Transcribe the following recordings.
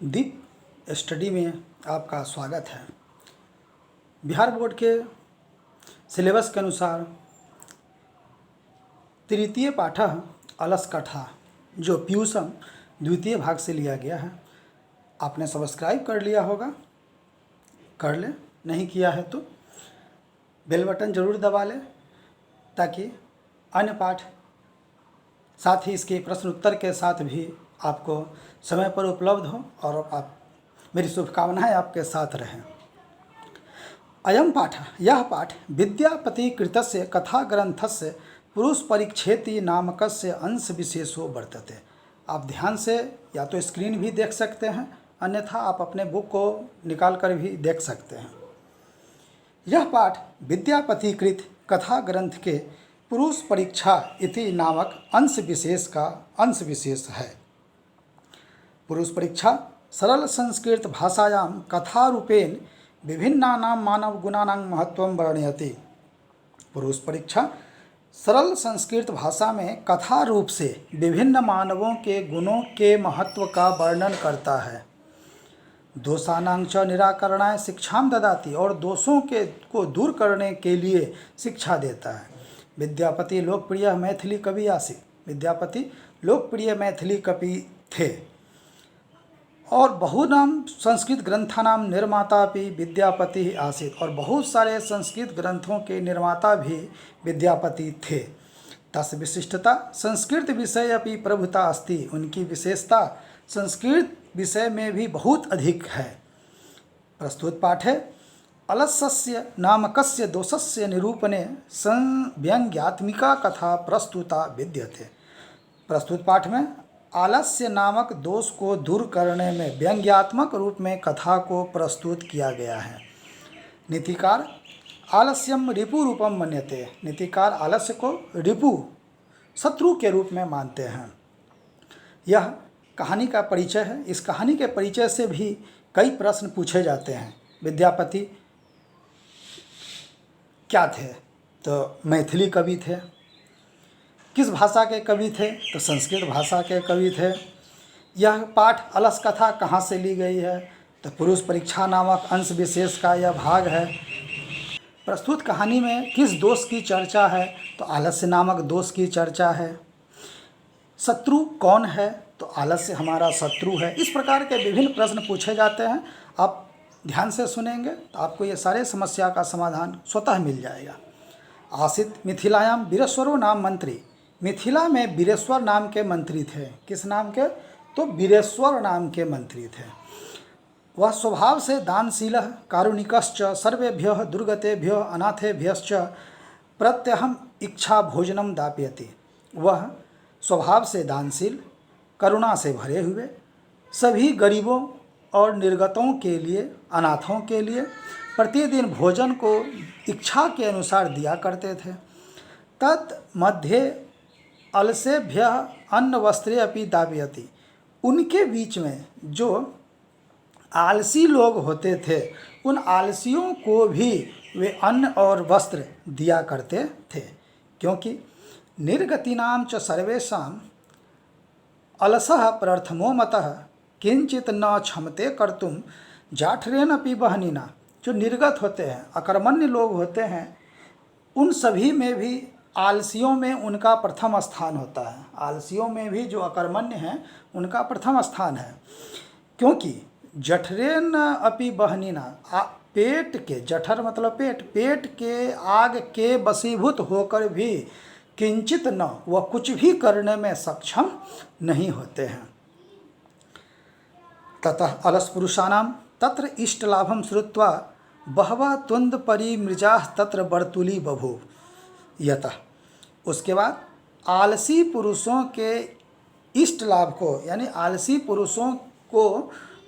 दीप study में आपका स्वागत है। बिहार बोर्ड के सिलेबस के अनुसार तृतीय पाठः अलसकठा जो पीयूषम द्वितीय भाग से लिया गया है। आपने सब्सक्राइब कर लिया होगा, कर ले, नहीं किया है तो बेल बटन ज़रूर दबा लें ताकि अन्य पाठ साथ ही इसके प्रश्न उत्तर के साथ भी आपको समय पर उपलब्ध हो और आप मेरी शुभकामनाएं आपके साथ रहें। अयम पाठ, यह पाठ विद्यापति कृतस्य कथा ग्रंथस्य पुरुष परिच्छेति नामकस्य अंश विशेषो वर्तते। आप ध्यान से या तो स्क्रीन भी देख सकते हैं, अन्यथा आप अपने बुक को निकाल कर भी देख सकते हैं। यह पाठ विद्यापति कृत कथा ग्रंथ के पुरुष परीक्षा इति नामक अंश विशेष का अंश विशेष है। पुरुष परीक्षा सरल संस्कृत भाषायां कथारूपेण विभिन्नानां मानव गुणानां महत्वं वर्णयति। पुरुष परीक्षा सरल संस्कृत भाषा में कथा रूप से विभिन्न मानवों के गुणों के महत्व का वर्णन करता है। दोषानां च निराकरणाय शिक्षां ददाति, और दोषों को दूर करने के लिए शिक्षा देता है। विद्यापति लोकप्रिय मैथिली कवि आसीत्। विद्यापति लोकप्रिय मैथिली कवि थे और बहुनाम संस्कृत ग्रंथानां निर्माता भी विद्यापति आसीत्, और बहुत सारे संस्कृत ग्रंथों के निर्माता भी विद्यापति थे। तस्य विशिष्टता संस्कृत विषय अपि प्रभुता अस्ति। उनकी विशेषता संस्कृत विषय में भी बहुत अधिक है। प्रस्तुत पाठ है अलसस्य नामकस्य दोषस्य निरूपणे संव्यंग्यात्मिका कथा प्रस्तुता विद्यते। प्रस्तुत पाठ में आलस्य नामक दोष को दूर करने में व्यंग्यात्मक रूप में कथा को प्रस्तुत किया गया है। नीतिकार आलस्यम रिपु रूपम मन्यते। नीतिकार आलस्य को रिपु, शत्रु के रूप में मानते हैं। यह कहानी का परिचय है। इस कहानी के परिचय से भी कई प्रश्न पूछे जाते हैं। विद्यापति क्या थे? तो मैथिली कवि थे। किस भाषा के कवि थे? तो संस्कृत भाषा के कवि थे। यह पाठ अलस कथा कहाँ से ली गई है? तो पुरुष परीक्षा नामक अंश विशेष का यह भाग है। प्रस्तुत कहानी में किस दोष की चर्चा है? तो आलस्य नामक दोष की चर्चा है। शत्रु कौन है? तो आलस्य हमारा शत्रु है। इस प्रकार के विभिन्न प्रश्न पूछे जाते हैं। आप ध्यान से सुनेंगे तो आपको ये सारे समस्या का समाधान स्वतः मिल जाएगा। आसीत् मिथिलायां वीरेश्वरो नाम मंत्री। मिथिला में वीरेश्वर नाम के मंत्री थे। किस नाम के? तो वीरेश्वर नाम के मंत्री थे। वह स्वभाव से दानशील कारुणिकश्च सर्वेभ्यः दुर्गतेभ्यः अनाथेभ्यश्च प्रत्यहम इच्छा भोजनम दापयति। वह स्वभाव से दानशील, करुणा से भरे हुए, सभी गरीबों और निर्गतों के लिए, अनाथों के लिए प्रतिदिन भोजन को इच्छा के अनुसार दिया करते थे। तन्मध्ये अलसेभ्यः अन्न वस्त्रे अपि दापयति। उनके बीच में जो आलसी लोग होते थे, उन आलसियों को भी वे अन्न और वस्त्र दिया करते थे, क्योंकि निर्गतीनां च सर्वेषां अलसः प्रथमो मतः किंचित न क्षमते कर्तुं जाठरेण अपि बहनिना। जो निर्गत होते हैं, अकर्मण्य लोग होते हैं, उन सभी में भी आलसियों में उनका प्रथम स्थान होता है। आलसियों में भी जो अकर्मण्य हैं उनका प्रथम स्थान है, क्योंकि जठरेन अपि बहनिना, पेट के, जठर मतलब पेट, पेट के आग के वशीभूत होकर भी किंचित न, वह कुछ भी करने में सक्षम नहीं होते हैं। ततः अलस पुरुषाणां तत्र इष्टलाभं श्रुत्वा बहवः तुंद परिमृजाः तत्र बर्तुली बभूव। यतः, उसके बाद आलसी पुरुषों के इष्ट लाभ को, यानी आलसी पुरुषों को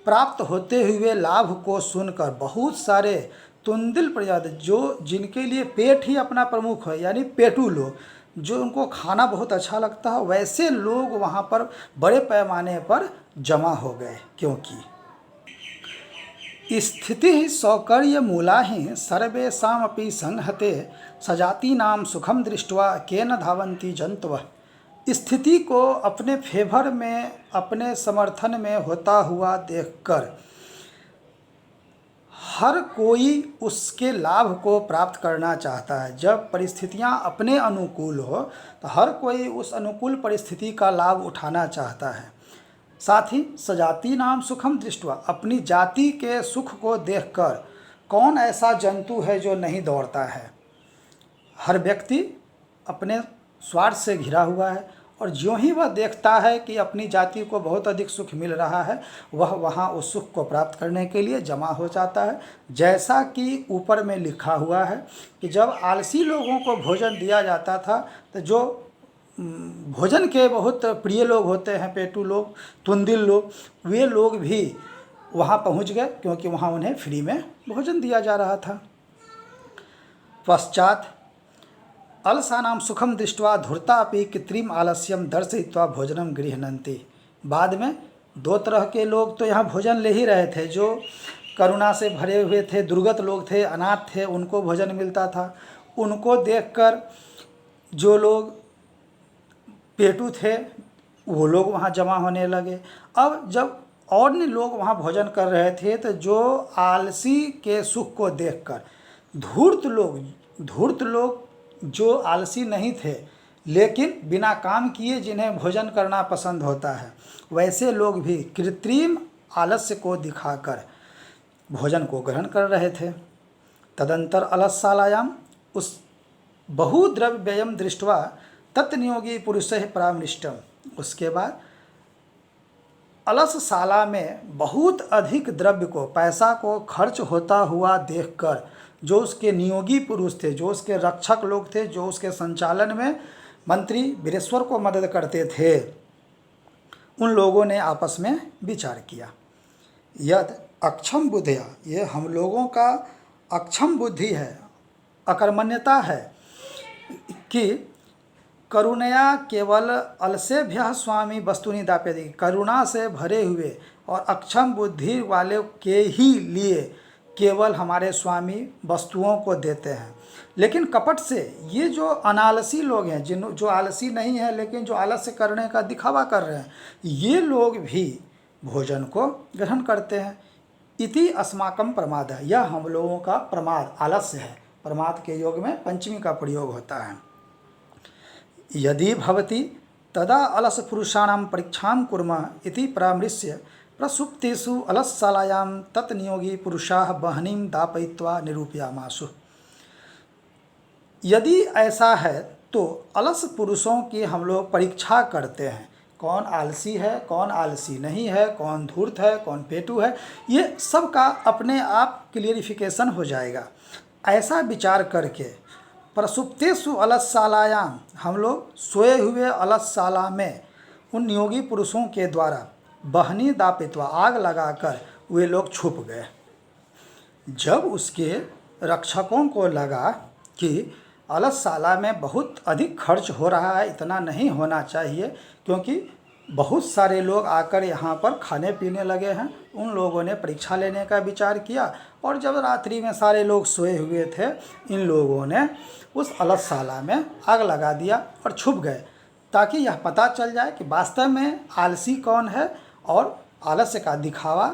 प्राप्त होते हुए लाभ को सुनकर बहुत सारे तुंदिल प्रजाति, जो जिनके लिए पेट ही अपना प्रमुख है, यानी पेटू लोग, जो उनको खाना बहुत अच्छा लगता है, वैसे लोग वहाँ पर बड़े पैमाने पर जमा हो गए। क्योंकि स्थिति सौकर्य मूला ही सर्वेषामपि संहते सजातीनां सुखम दृष्ट्वा केन धावन्ति जंतवः। स्थिति को अपने फेवर में, अपने समर्थन में होता हुआ देखकर हर कोई उसके लाभ को प्राप्त करना चाहता है। जब परिस्थितियां अपने अनुकूल हो तो हर कोई उस अनुकूल परिस्थिति का लाभ उठाना चाहता है। साथ ही सजाति नाम सुखम दृष्टवा, अपनी जाति के सुख को देखकर कौन ऐसा जंतु है जो नहीं दौड़ता है। हर व्यक्ति अपने स्वार्थ से घिरा हुआ है और ज्यों ही वह देखता है कि अपनी जाति को बहुत अधिक सुख मिल रहा है, वह वहाँ उस सुख को प्राप्त करने के लिए जमा हो जाता है। जैसा कि ऊपर में लिखा हुआ है कि जब आलसी लोगों को भोजन दिया जाता था तो जो भोजन के बहुत प्रिय लोग होते हैं, पेटू लोग, तुंदिल लोग, वे लोग भी वहाँ पहुँच गए क्योंकि वहाँ उन्हें फ्री में भोजन दिया जा रहा था। पश्चात अलसानाम सुखम दृष्ट्वा धूर्ता अपि कृत्रिम आलस्यम दर्शयित्वा भोजनम गृह्णन्ति। बाद में दो तरह के लोग तो यहाँ भोजन ले ही रहे थे। जो करुणा से भरे हुए थे, दुर्गत लोग थे, अनाथ थे, उनको भोजन मिलता था। उनको देखकर जो लोग पेटू थे वो लोग वहाँ जमा होने लगे। अब जब अन्य लोग वहाँ भोजन कर रहे थे तो जो आलसी के सुख को देखकर धूर्त लोग जो आलसी नहीं थे लेकिन बिना काम किए जिन्हें भोजन करना पसंद होता है, वैसे लोग भी कृत्रिम आलस्य को दिखाकर भोजन को ग्रहण कर रहे थे। तदंतर अलसशालायाम उस बहुद्रव्ययम दृष्ट्वा तत्नियोगी पुरुषः परामृष्टम। उसके बाद अलसशाला में बहुत अधिक द्रव्य को, पैसा को खर्च होता हुआ देखकर जो उसके नियोगी पुरुष थे, जो उसके रक्षक लोग थे, जो उसके संचालन में मंत्री वीरेश्वर को मदद करते थे, उन लोगों ने आपस में विचार किया। यद अक्षम बुद्धिया, ये हम लोगों का अक्षम बुद्धि है, अकर्मण्यता है कि करुणया केवल अलसेभ्य स्वामी वस्तुनि दाप्यति, करुणा से भरे हुए और अक्षम बुद्धि वाले के ही लिए केवल हमारे स्वामी वस्तुओं को देते हैं। लेकिन कपट से ये जो अनालसी लोग हैं, जो आलसी नहीं है लेकिन जो आलस्य करने का दिखावा कर रहे हैं, ये लोग भी भोजन को ग्रहण करते हैं। इति अस्माकम प्रमाद है, यह हम लोगों का प्रमाद, आलस्य है। प्रमाद के योग में पंचमी का प्रयोग होता है। यदि भवति तदा अलस पुरुषाणां परीक्षां कुर्मः इति परामृश्य प्रसुप्तेषु अलसशालायां तत्नियोगी पुरुषाः बहनीं दापयित्वा निरूपयामासु। यदि ऐसा है तो अलस पुरुषों की हम लोग परीक्षा करते हैं, कौन आलसी है, कौन आलसी नहीं है, कौन धूर्त है, कौन पेटू है, ये सब का अपने आप क्लियरिफिकेशन हो जाएगा। ऐसा विचार करके प्रसुप्तेषु अलसशालायाम, हम लोग सोए हुए अलसशाला में उन नियोगी पुरुषों के द्वारा बहनी दापित्वा, आग लगाकर वे लोग छुप गए। जब उसके रक्षकों को लगा कि अलसशाला में बहुत अधिक खर्च हो रहा है, इतना नहीं होना चाहिए क्योंकि बहुत सारे लोग आकर यहाँ पर खाने पीने लगे हैं, उन लोगों ने परीक्षा लेने का विचार किया और जब रात्रि में सारे लोग सोए हुए थे, इन लोगों ने उस अलसशाला में आग लगा दिया और छुप गए ताकि यह पता चल जाए कि वास्तव में आलसी कौन है और आलस्य का दिखावा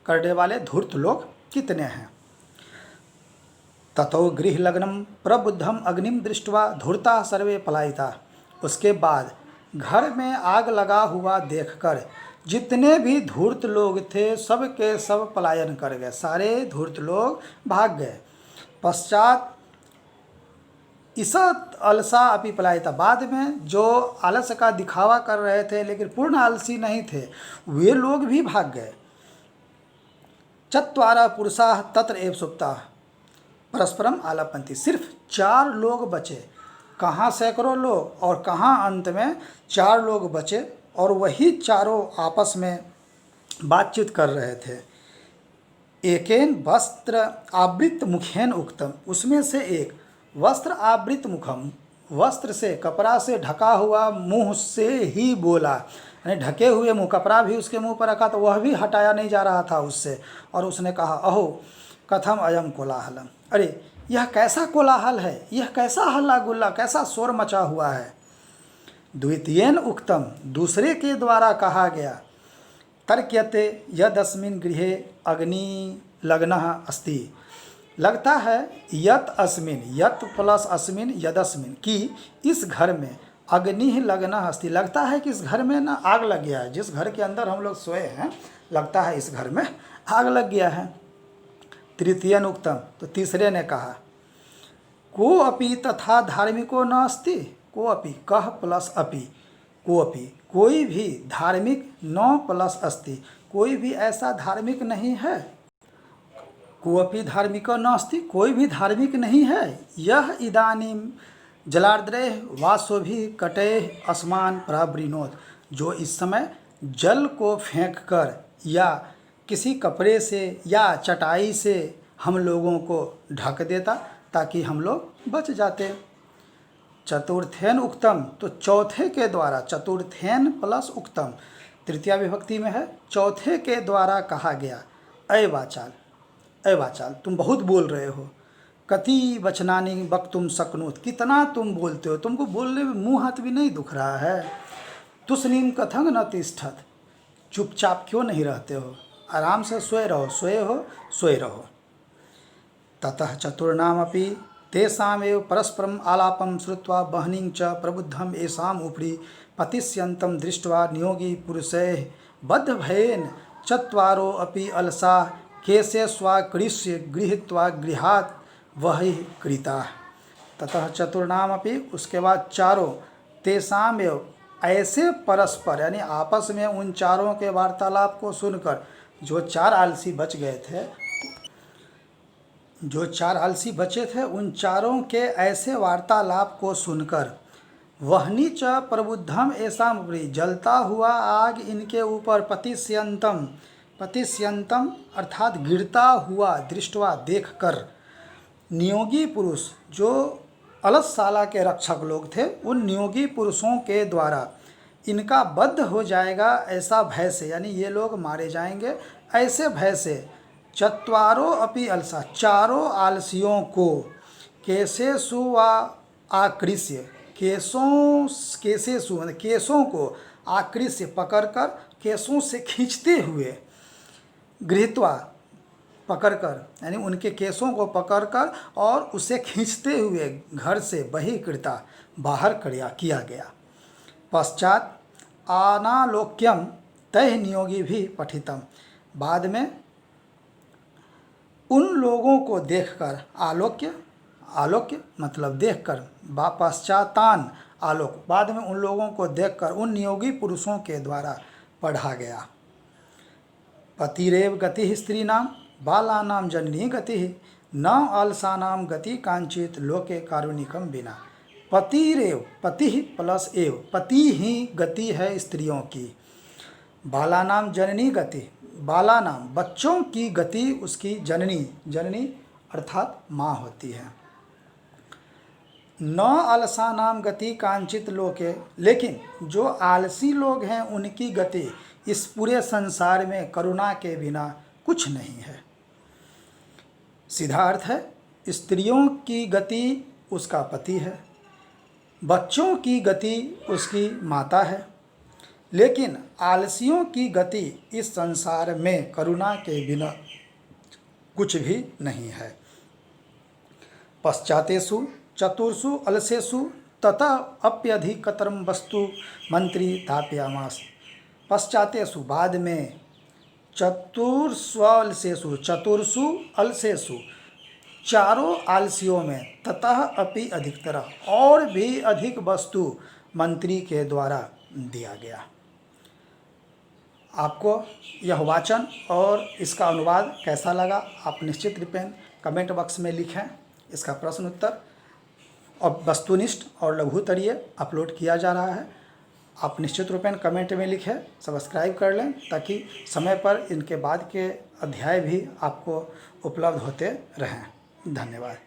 करने वाले धूर्त लोग कितने हैं। ततो गृहलग्नं प्रबुद्धम अग्निम दृष्ट्वा धूर्ता सर्वे पलायिता। उसके बाद घर में आग लगा हुआ देखकर जितने भी धूर्त लोग थे सब के सब पलायन कर गए, सारे धूर्त लोग भाग गए। पश्चात ईसत अलसा अपि पलायिता, बाद में जो आलस का दिखावा कर रहे थे लेकिन पूर्ण आलसी नहीं थे, वे लोग भी भाग गए। चत्वारः पुरुषाः तत्र एव सुप्ताः परस्परम आलापन्ति। सिर्फ 4 लोग बचे, कहाँ सैकड़ों लोग और कहाँ अंत में 4 लोग बचे और वही चारों आपस में बातचीत कर रहे थे। एकेन वस्त्र आवृत मुखेन उक्तम, उसमें से एक वस्त्र आवृत मुखम, वस्त्र से, कपड़ा से ढका हुआ मुंह से ही बोला, यानी ढके हुए मुंह, कपड़ा भी उसके मुंह पर रखा तो वह भी हटाया नहीं जा रहा था उससे। और उसने कहा, अहो कथम अयम कोलाहलम, अरे यह कैसा कोलाहल है, यह कैसा हल्ला गुल्ला, कैसा शोर मचा हुआ है। द्वितीयेन उक्तम, दूसरे के द्वारा कहा गया। तर्क्यते यदस्मिन् गृहे अग्नि लग्नः अस्ति, लगता है यत अस्मिन, यत प्लस अस्मिन यदस्मिन, कि इस घर में अग्नि लग्नः अस्ति, लगता है कि इस घर में ना आग लग गया है। जिस घर के अंदर हम लोग सोए हैं लगता है इस घर में आग लग गया है। तृतीयन उक्तम, तो तीसरे ने कहा को अपि तथा धार्मिको न अस्ति, को अपि कह प्लस अपि, को अपि कोई भी धार्मिक न प्लस अस्ति, कोई भी ऐसा धार्मिक नहीं है। को अपि धार्मिको न अस्ति, कोई भी धार्मिक नहीं है। यह इदानीम जलार्द्रे वासो भी कटे अस्मान प्रावृणोत, जो इस समय जल को फेंक कर या किसी कपड़े से या चटाई से हम लोगों को ढक देता ताकि हम लोग बच जाते। चतुर्थेन उक्तम, तो चौथे के द्वारा, चतुर्थेन प्लस उक्तम तृतीया विभक्ति में है, चौथे के द्वारा कहा गया। अय वाचाल, अय वाचाल तुम बहुत बोल रहे हो। कति वचनानि वक्तुम शक्नोत, कितना तुम बोलते हो, तुमको बोलने में मुँह हाथ भी नहीं दुख रहा है। तुस्नीम कथं न तिष्ठत, चुपचाप क्यों नहीं रहते हो, आराम से सोए रहो, सोए हो सोए रहो। ततः चतुर्णामपि तेषामेव परस्परम आलापम श्रुत्वा बहनिं च प्रबुद्धम येषाम् उपरि पतिष्यन्तं दृष्ट्वा नियोगी पुरुषैः बद्धभयेन चत्वारो अपि अलसा केशे स्वाकृष्य गृहीत्वा गृहात् बहिः कृताः। ततः चतुर्णामपि, उसके बाद चारों, तेषामेव ऐसे परस्पर यानी आपस में उन चारों के वार्तालाप को सुनकर, जो चार आलसी बच गए थे, जो चार आलसी बचे थे, उन चारों के ऐसे वार्तालाप को सुनकर वहनी च प्रबुद्धम ऐसाम उपरि, जलता हुआ आग इनके ऊपर पतिष्यंतम, पतिष्यंतम अर्थात गिरता हुआ दृष्टवा देखकर, नियोगी पुरुष जो अलसशाला के रक्षक लोग थे, उन नियोगी पुरुषों के द्वारा इनका वध हो जाएगा ऐसा भय से, यानी ये लोग मारे जाएंगे ऐसे भय से, चत्वारो अपि अलसा, चारों आलसियों को, केशेषु व आकृष्य, केशों, केशेषु मतलब केशों को, आकृष्य पकड़कर, केशों से खींचते हुए, गृहीत्वा पकड़कर यानी उनके केशों को पकड़कर और उसे खींचते हुए घर से बहिष्कृता, बाहर किया गया। पश्चात अनालोक्यम तैः नियोगी भी पठितम, बाद में उन लोगों को देखकर, आलोक्य, आलोक्य मतलब देखकर, पश्चातान आलोक, बाद में उन लोगों को देखकर उन नियोगी पुरुषों के द्वारा पढ़ा गया। पतिरेव गति स्त्रीणाम बालानाम जननी गति न अलसानाम गति कांचित लोके कारुणिकम बिना। पतिरेव, पति प्लस एव, पति ही गति है स्त्रियों की। बालानाम जननी गति, बालानाम बच्चों की गति उसकी जननी, जननी अर्थात माँ होती है। न अलसानाम गति कांचित लोके, लेकिन जो आलसी लोग हैं उनकी गति इस पूरे संसार में करुणा के बिना कुछ नहीं है। सीधा अर्थ है, स्त्रियों की गति उसका पति है, बच्चों की गति उसकी माता है, लेकिन आलसियों की गति इस संसार में करुणा के बिना कुछ भी नहीं है। पश्चातेषु चतुर्षु अलसेषु ततः अप्यधिकतरम वस्तु मंत्री तापयामास। पश्चातेषु बाद में, चतुर्षु अलसेषु, चतुर्षु अलसेषु चारों आलसियों में, ततः अपि अधिकतर और भी अधिक वस्तु मंत्री के द्वारा दिया गया। आपको यह वाचन और इसका अनुवाद कैसा लगा आप निश्चित रूपेण कमेंट बॉक्स में लिखें। इसका प्रश्न उत्तर और वस्तुनिष्ठ और लघुतरीय अपलोड किया जा रहा है। आप निश्चित रूपेण कमेंट में लिखें, सब्सक्राइब कर लें ताकि समय पर इनके बाद के अध्याय भी आपको उपलब्ध होते रहें। धन्यवाद।